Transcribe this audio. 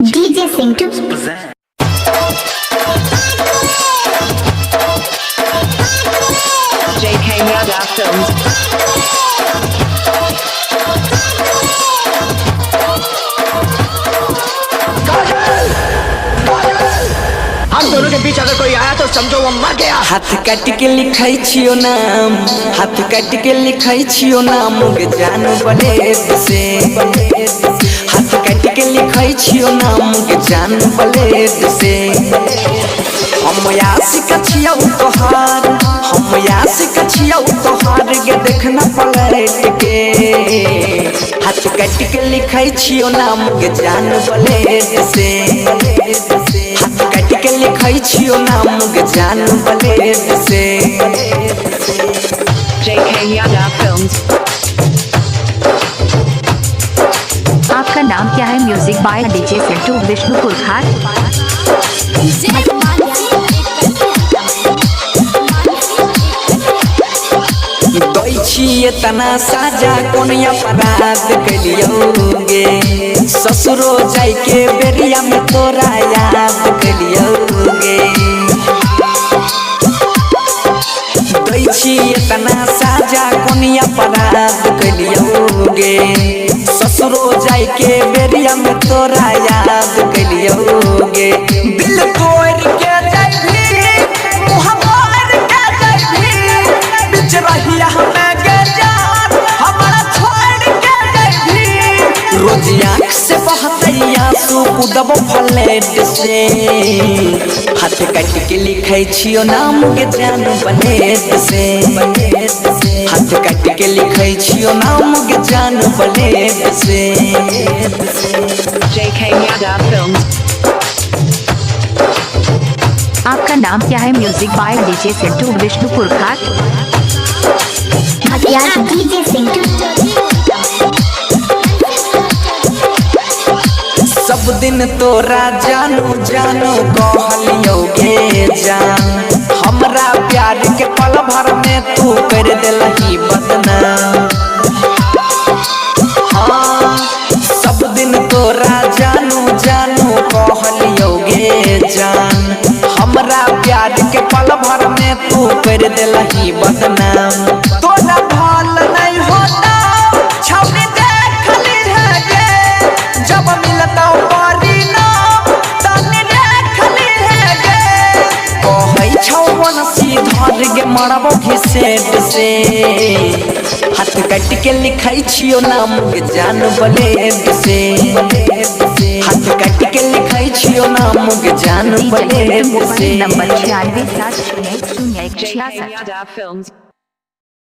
DJ Singh JK Yadav Films. हम दोनों के बीच अगर कोई आया तो समझो वो मर गया। हाथ काट के लिखाई छियो नाम, हाथ काट के लिखाई छियो नाम गे जान बलेद से। हाथ काट के लिखाई छियो नाम गे जान बलेद से। हम आशिक छियो तोहार, हम आशिक छियो तोहार गे देखना पलट के। हाथ काट के लिखाई छियो नाम गे जान बलेद से। हाथ काट के लिखाई छियो नाम गे जान बलेद से। JK Yadav Films. आपका नाम क्या है? Music by DJ Sintu Vishnupur Ghat. छिए तना साजा कोन अपराध कलियोगे। ससुरो जाय के बेरिया में तोरा याद कलियोगे। छिए तना साजा कोन अपराध कलियोगे। ससुरो जाय के बेरिया में तोरा याद कलियोगे। दिल तोड़ के जाइबी, मुँह मोड़ के जाइबी, बिच रहिया हमें रोज आँख से बहतई आंसू कूदब फ्लैट से। हाथ काट के लिखाई छियो नाम गे जान बलेद से। हाथ काट के लिखाई छियो नाम गे जान बलेद से। JK Yadav Films. आपका नाम क्या है? Music by DJ Sintu Vishnupur Ghat. DJ Singh सब दिन तोरा जानू जानू कहलियोगे जान। हमरा प्यार के पल भर में तू कर देलही बदनाम। हाँ, सब दिन तोरा जानू जानू कहलियोगे जान। हमरा प्यार के पल भर में तू कर देलही बदनाम। तोरा भल नहीं होता छौनी देखली है गे। जब मिलता पारी ना तनी देखली है गे। कहै छौ बनसी धर गे मरबो घिसेट से। हाथ काट के लिखाई छियो नाम गे जान बलेद से। हाथ काट के लिखाई छियो नाम गे जान बलेद से। नंबर 96700166। JK Yadav Films.